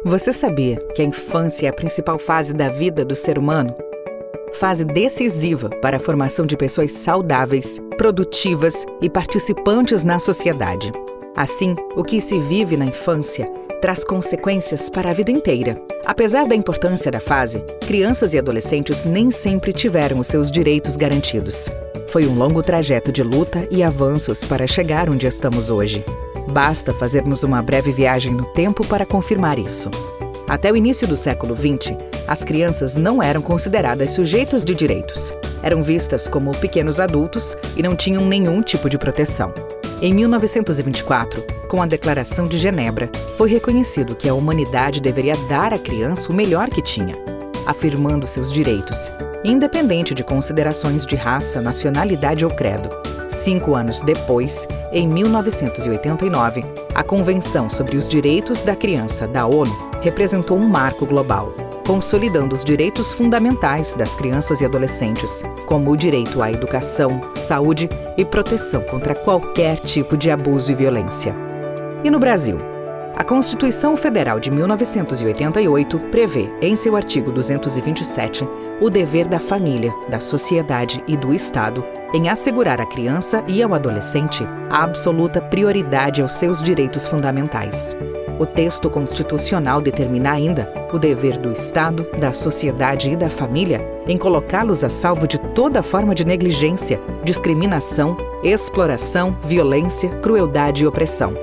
Você sabia que a infância é a principal fase da vida do ser humano? Fase decisiva para a formação de pessoas saudáveis, produtivas e participantes na sociedade. Assim, o que se vive na infância traz consequências para a vida inteira. Apesar da importância da fase, crianças e adolescentes nem sempre tiveram os seus direitos garantidos. Foi um longo trajeto de luta e avanços para chegar onde estamos hoje. Basta fazermos uma breve viagem no tempo para confirmar isso. Até o início do século XX, as crianças não eram consideradas sujeitos de direitos. Eram vistas como pequenos adultos e não tinham nenhum tipo de proteção. Em 1924, com a Declaração de Genebra, foi reconhecido que a humanidade deveria dar à criança o melhor que tinha, afirmando seus direitos, independente de considerações de raça, nacionalidade ou credo. 5 anos depois, em 1989, a Convenção sobre os Direitos da Criança da ONU representou um marco global, consolidando os direitos fundamentais das crianças e adolescentes, como o direito à educação, saúde e proteção contra qualquer tipo de abuso e violência. E no Brasil? A Constituição Federal de 1988 prevê, em seu artigo 227, o dever da família, da sociedade e do Estado em assegurar à criança e ao adolescente a absoluta prioridade aos seus direitos fundamentais. O texto constitucional determina ainda o dever do Estado, da sociedade e da família em colocá-los a salvo de toda forma de negligência, discriminação, exploração, violência, crueldade e opressão.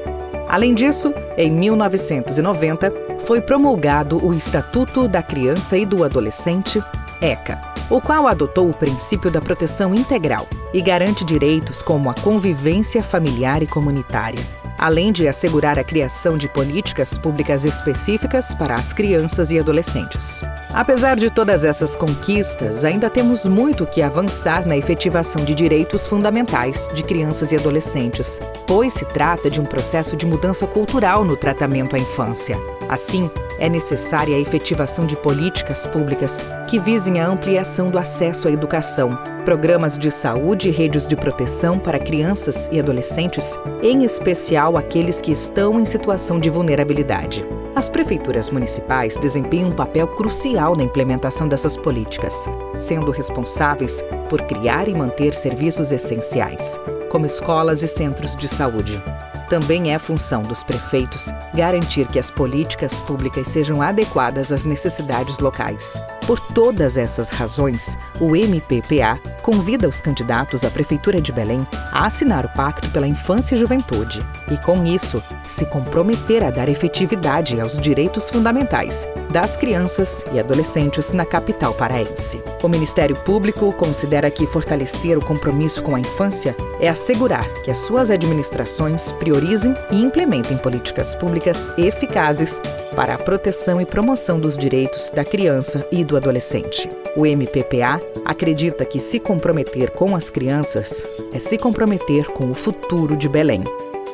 Além disso, em 1990, foi promulgado o Estatuto da Criança e do Adolescente, ECA, o qual adotou o princípio da proteção integral e garante direitos como a convivência familiar e comunitária, além de assegurar a criação de políticas públicas específicas para as crianças e adolescentes. Apesar de todas essas conquistas, ainda temos muito que avançar na efetivação de direitos fundamentais de crianças e adolescentes, pois se trata de um processo de mudança cultural no tratamento à infância. Assim, é necessária a efetivação de políticas públicas que visem a ampliação do acesso à educação, programas de saúde e redes de proteção para crianças e adolescentes, em especial aqueles que estão em situação de vulnerabilidade. As prefeituras municipais desempenham um papel crucial na implementação dessas políticas, sendo responsáveis por criar e manter serviços essenciais, como escolas e centros de saúde. Também é função dos prefeitos garantir que as políticas públicas sejam adequadas às necessidades locais. Por todas essas razões, o MPPA convida os candidatos à Prefeitura de Belém a assinar o Pacto pela Infância e Juventude e, com isso, se comprometer a dar efetividade aos direitos fundamentais das crianças e adolescentes na capital paraense. O Ministério Público considera que fortalecer o compromisso com a infância é assegurar que as suas administrações priorizem e implementem políticas públicas eficazes para a proteção e promoção dos direitos da criança e do adolescente. O MPPA acredita que se comprometer com as crianças é se comprometer com o futuro de Belém.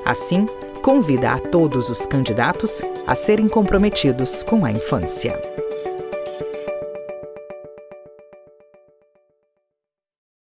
Assim, convida a todos os candidatos a serem comprometidos com a infância.